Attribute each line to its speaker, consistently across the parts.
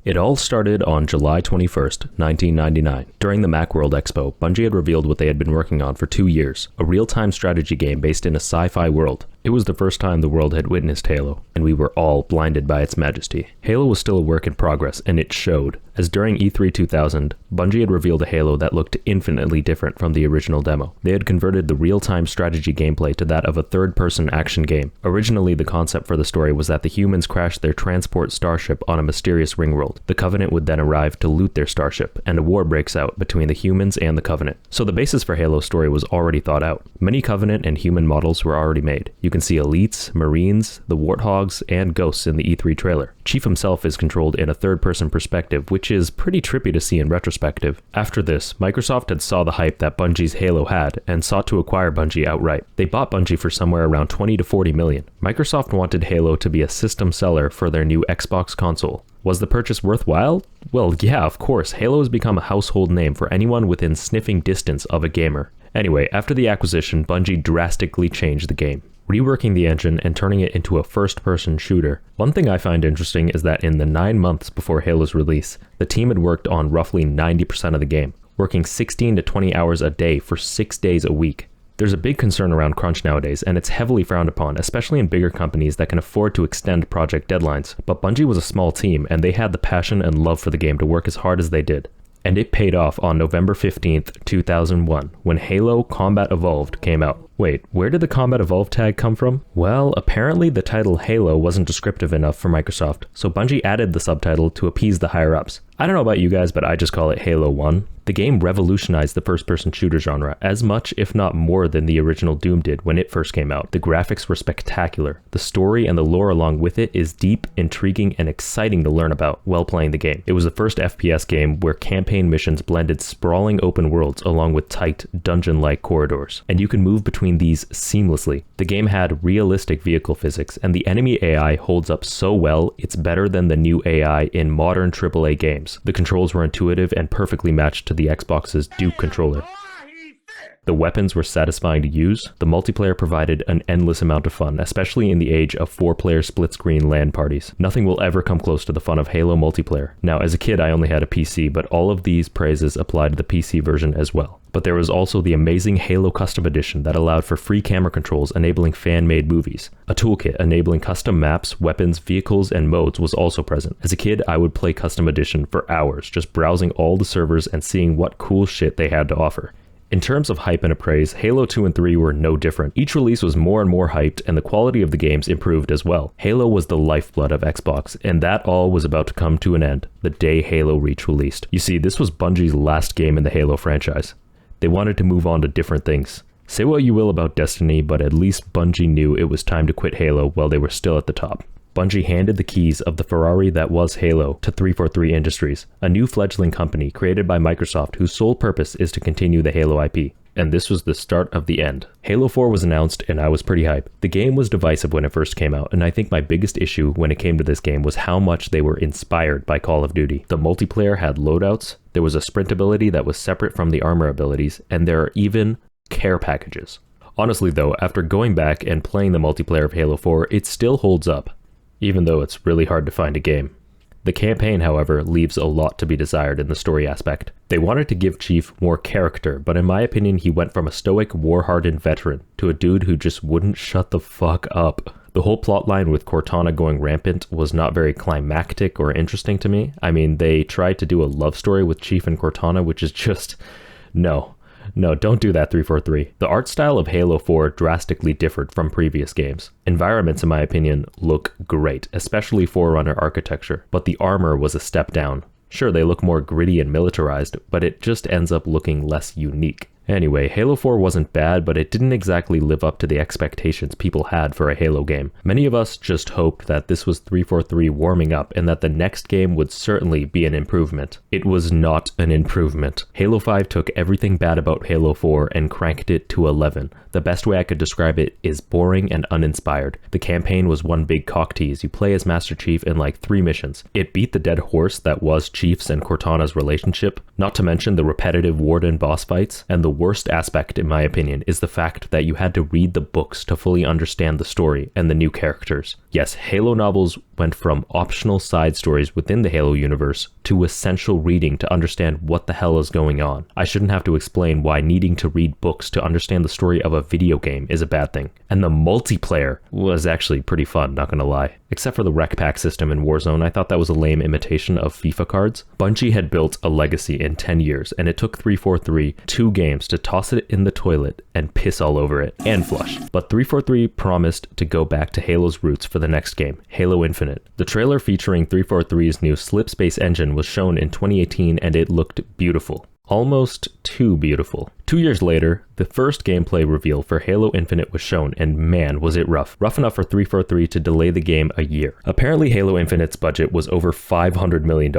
Speaker 1: It all started on July 21st, 1999. During the Macworld Expo, Bungie had revealed what they had been working on for 2 years, a real-time strategy game based in a sci-fi world. It was the first time the world had witnessed Halo, and we were all blinded by its majesty. Halo was still a work in progress, and it showed, as during E3 2000, Bungie had revealed a Halo that looked infinitely different from the original demo. They had converted the real-time strategy gameplay to that of a third-person action game. Originally, the concept for the story was that the humans crashed their transport starship on a mysterious ring world. The Covenant would then arrive to loot their starship, and a war breaks out between the humans and the Covenant. So the basis for Halo's story was already thought out. Many Covenant and human models were already made. You can see elites, marines, the warthogs, and ghosts in the E3 trailer. Chief himself is controlled in a third-person perspective, which is pretty trippy to see in retrospective. After this, Microsoft had saw the hype that Bungie's Halo had and sought to acquire Bungie outright. They bought Bungie for somewhere around 20 to 40 million. Microsoft wanted Halo to be a system seller for their new Xbox console. Was the purchase worthwhile? Well, yeah, of course. Halo has become a household name for anyone within sniffing distance of a gamer. Anyway, after the acquisition, Bungie drastically changed the game, reworking the engine and turning it into a first-person shooter. One thing I find interesting is that in the 9 months before Halo's release, the team had worked on roughly 90% of the game, working 16 to 20 hours a day for 6 days a week. There's a big concern around crunch nowadays, and it's heavily frowned upon, especially in bigger companies that can afford to extend project deadlines. But Bungie was a small team, and they had the passion and love for the game to work as hard as they did. And it paid off on November 15th, 2001, when Halo Combat Evolved came out. Wait, where did the Combat Evolved tag come from? Well, apparently the title Halo wasn't descriptive enough for Microsoft, so Bungie added the subtitle to appease the higher-ups. I don't know about you guys, but I just call it Halo 1. The game revolutionized the first-person shooter genre as much, if not more, than the original Doom did when it first came out. The graphics were spectacular. The story and the lore along with it is deep, intriguing, and exciting to learn about while playing the game. It was the first FPS game where campaign missions blended sprawling open worlds along with tight, dungeon-like corridors, and you can move between these seamlessly. The game had realistic vehicle physics, and the enemy AI holds up so well, it's better than the new AI in modern AAA games. The controls were intuitive and perfectly matched to the Xbox's Duke controller. The weapons were satisfying to use. The multiplayer provided an endless amount of fun, especially in the age of 4-player split-screen LAN parties. Nothing will ever come close to the fun of Halo multiplayer. Now, as a kid, I only had a PC, but all of these praises applied to the PC version as well. But there was also the amazing Halo Custom Edition that allowed for free camera controls enabling fan-made movies. A toolkit enabling custom maps, weapons, vehicles, and modes was also present. As a kid, I would play Custom Edition for hours, just browsing all the servers and seeing what cool shit they had to offer. In terms of hype and appraise, Halo 2 and 3 were no different. Each release was more and more hyped, and the quality of the games improved as well. Halo was the lifeblood of Xbox, and that all was about to come to an end the day Halo Reach released. You see, this was Bungie's last game in the Halo franchise. They wanted to move on to different things. Say what you will about Destiny, but at least Bungie knew it was time to quit Halo while they were still at the top. Bungie handed the keys of the Ferrari that was Halo to 343 Industries, a new fledgling company created by Microsoft whose sole purpose is to continue the Halo IP. And this was the start of the end. Halo 4 was announced, and I was pretty hyped. The game was divisive when it first came out, and I think my biggest issue when it came to this game was how much they were inspired by Call of Duty. The multiplayer had loadouts, there was a sprint ability that was separate from the armor abilities, and there are even care packages. Honestly though, after going back and playing the multiplayer of Halo 4, it still holds up, even though it's really hard to find a game. The campaign, however, leaves a lot to be desired in the story aspect. They wanted to give Chief more character, but in my opinion, he went from a stoic, war-hardened veteran to a dude who just wouldn't shut the fuck up. The whole plotline with Cortana going rampant was not very climactic or interesting to me. I mean, they tried to do a love story with Chief and Cortana, which is just... No, don't do that, 343. The art style of Halo 4 drastically differed from previous games. Environments, in my opinion, look great, especially Forerunner architecture, but the armor was a step down. Sure, they look more gritty and militarized, but it just ends up looking less unique. Anyway, Halo 4 wasn't bad, but it didn't exactly live up to the expectations people had for a Halo game. Many of us just hoped that this was 343 warming up and that the next game would certainly be an improvement. It was not an improvement. Halo 5 took everything bad about Halo 4 and cranked it to 11. The best way I could describe it is boring and uninspired. The campaign was one big cock tease. You play as Master Chief in like 3 missions. It beat the dead horse that was Chief's and Cortana's relationship, not to mention the repetitive Warden boss fights and the worst aspect, in my opinion, is the fact that you had to read the books to fully understand the story and the new characters. Yes, Halo novels went from optional side stories within the Halo universe to essential reading to understand what the hell is going on. I shouldn't have to explain why needing to read books to understand the story of a video game is a bad thing. And the multiplayer was actually pretty fun, not gonna lie. Except for the rec pack system in Warzone, I thought that was a lame imitation of FIFA cards. Bungie had built a legacy in 10 years, and it took 343 2 games to toss it in the toilet and piss all over it, and flush. But 343 promised to go back to Halo's roots for the next game, Halo Infinite. The trailer featuring 343's new slip space engine was shown in 2018, and it looked beautiful. Almost too beautiful. 2 years later, the first gameplay reveal for Halo Infinite was shown, and man, was it rough. Rough enough for 343 to delay the game a year. Apparently, Halo Infinite's budget was over $500 million.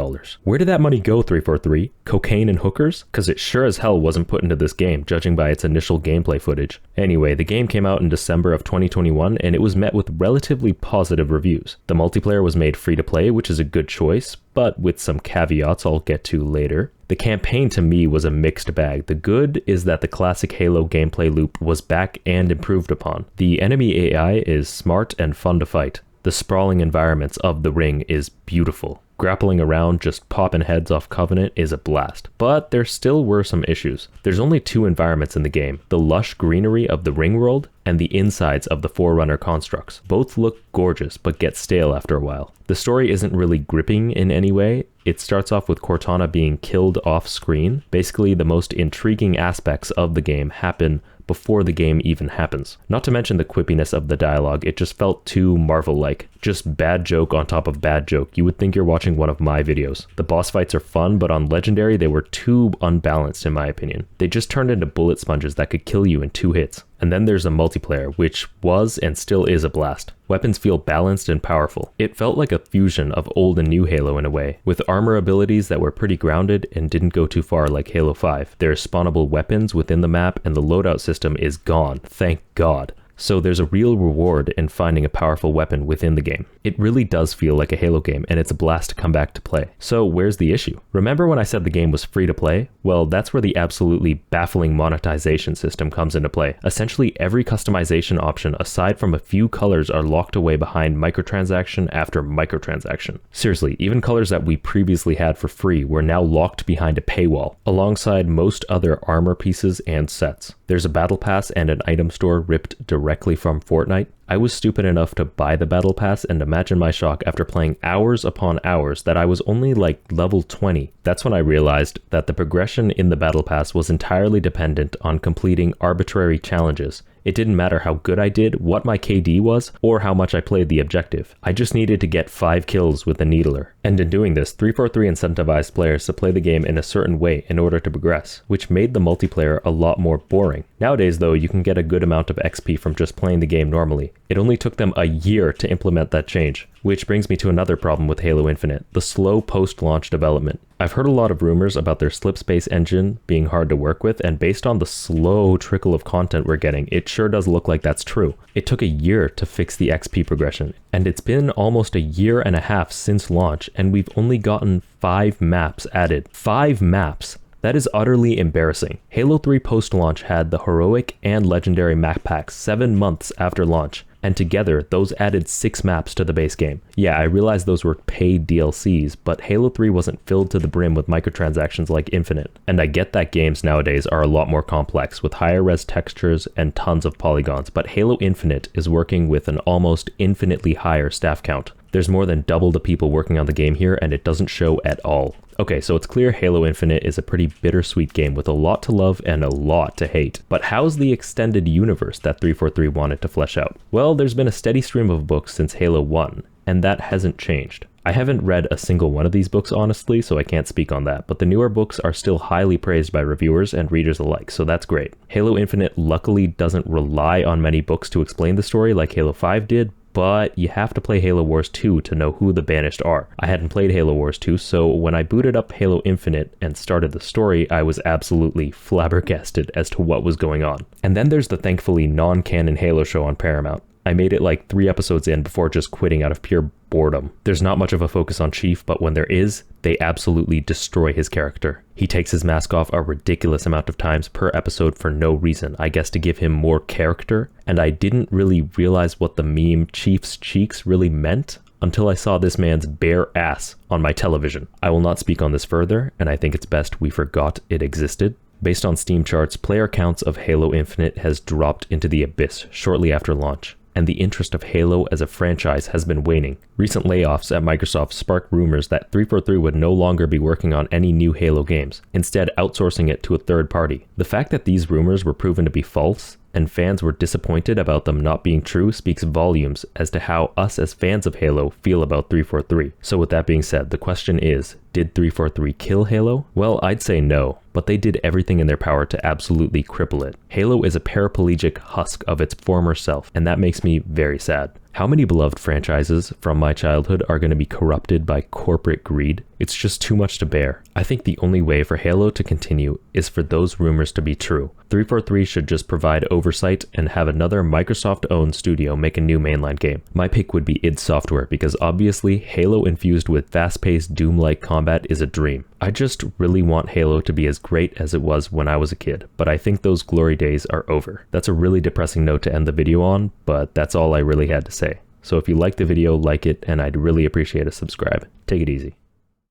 Speaker 1: Where did that money go, 343? Cocaine and hookers? Cause it sure as hell wasn't put into this game, judging by its initial gameplay footage. Anyway, the game came out in December of 2021, and it was met with relatively positive reviews. The multiplayer was made free to play, which is a good choice, but with some caveats I'll get to later. The campaign to me was a mixed bag. The good is that the classic Halo gameplay loop was back and improved upon. The enemy AI is smart and fun to fight. The sprawling environments of the ring is beautiful. Grappling around just popping heads off Covenant is a blast. But there still were some issues. There's only 2 environments in the game, the lush greenery of the ring world and the insides of the Forerunner constructs. Both look gorgeous but get stale after a while. The story isn't really gripping in any way. It starts off with Cortana being killed off screen. Basically, the most intriguing aspects of the game happen before the game even happens. Not to mention the quippiness of the dialogue, it just felt too Marvel-like. Just bad joke on top of bad joke. You would think you're watching one of my videos. The boss fights are fun, but on Legendary they were too unbalanced in my opinion. They just turned into bullet sponges that could kill you in 2 hits. And then there's a multiplayer, which was and still is a blast. Weapons feel balanced and powerful. It felt like a fusion of old and new Halo in a way, with armor abilities that were pretty grounded and didn't go too far like Halo 5. There's spawnable weapons within the map, and the loadout system is gone, thank God. So there's a real reward in finding a powerful weapon within the game. It really does feel like a Halo game, and it's a blast to come back to play. So where's the issue? Remember when I said the game was free to play? Well, that's where the absolutely baffling monetization system comes into play. Essentially every customization option aside from a few colors are locked away behind microtransaction after microtransaction. Seriously, even colors that we previously had for free were now locked behind a paywall, alongside most other armor pieces and sets. There's a battle pass and an item store ripped directly from Fortnite. I was stupid enough to buy the battle pass, and imagine my shock after playing hours upon hours that I was only like level 20. That's when I realized that the progression in the battle pass was entirely dependent on completing arbitrary challenges. It didn't matter how good I did, what my KD was, or how much I played the objective. I just needed to get 5 kills with the Needler. And in doing this, 343 incentivized players to play the game in a certain way in order to progress, which made the multiplayer a lot more boring. Nowadays though, you can get a good amount of XP from just playing the game normally. It only took them a year to implement that change. Which brings me to another problem with Halo Infinite, the slow post-launch development. I've heard a lot of rumors about their slip space engine being hard to work with, and based on the slow trickle of content we're getting, it sure does look like that's true. It took a year to fix the XP progression, and it's been almost a year and a half since launch, and we've only gotten 5 maps added. 5 maps! That is utterly embarrassing. Halo 3 post-launch had the heroic and legendary map packs 7 months after launch, and together those added 6 maps to the base game. Yeah, I realize those were paid DLCs, but Halo 3 wasn't filled to the brim with microtransactions like Infinite. And I get that games nowadays are a lot more complex, with higher res textures and tons of polygons, but Halo Infinite is working with an almost infinitely higher staff count. There's more than double the people working on the game here, and it doesn't show at all. Okay, so it's clear Halo Infinite is a pretty bittersweet game with a lot to love and a lot to hate. But how's the extended universe that 343 wanted to flesh out? Well, there's been a steady stream of books since Halo 1, and that hasn't changed. I haven't read a single one of these books honestly, so I can't speak on that, but the newer books are still highly praised by reviewers and readers alike, so that's great. Halo Infinite luckily doesn't rely on many books to explain the story like Halo 5 did, but you have to play Halo Wars 2 to know who the Banished are. I hadn't played Halo Wars 2, so when I booted up Halo Infinite and started the story, I was absolutely flabbergasted as to what was going on. And then there's the thankfully non-canon Halo show on Paramount. I made it like 3 episodes in before just quitting out of pure boredom. There's not much of a focus on Chief, but when there is, they absolutely destroy his character. He takes his mask off a ridiculous amount of times per episode for no reason, I guess to give him more character, and I didn't really realize what the meme Chief's cheeks really meant until I saw this man's bare ass on my television. I will not speak on this further, and I think it's best we forgot it existed. Based on Steam charts, player counts of Halo Infinite has dropped into the abyss shortly after launch, and the interest of Halo as a franchise has been waning. Recent layoffs at Microsoft sparked rumors that 343 would no longer be working on any new Halo games, instead outsourcing it to a third party. The fact that these rumors were proven to be false, and fans were disappointed about them not being true, speaks volumes as to how us as fans of Halo feel about 343. So with that being said, the question is, did 343 kill Halo? Well, I'd say no, but they did everything in their power to absolutely cripple it. Halo is a paraplegic husk of its former self, and that makes me very sad. How many beloved franchises from my childhood are going to be corrupted by corporate greed? It's just too much to bear. I think the only way for Halo to continue is for those rumors to be true. 343 should just provide oversight and have another Microsoft-owned studio make a new mainline game. My pick would be id Software because obviously Halo infused with fast-paced Doom-like combat is a dream. I just really want Halo to be as great as it was when I was a kid, but I think those glory days are over. That's a really depressing note to end the video on, but that's all I really had to say. So if you liked the video, like it, and I'd really appreciate a subscribe. Take it easy.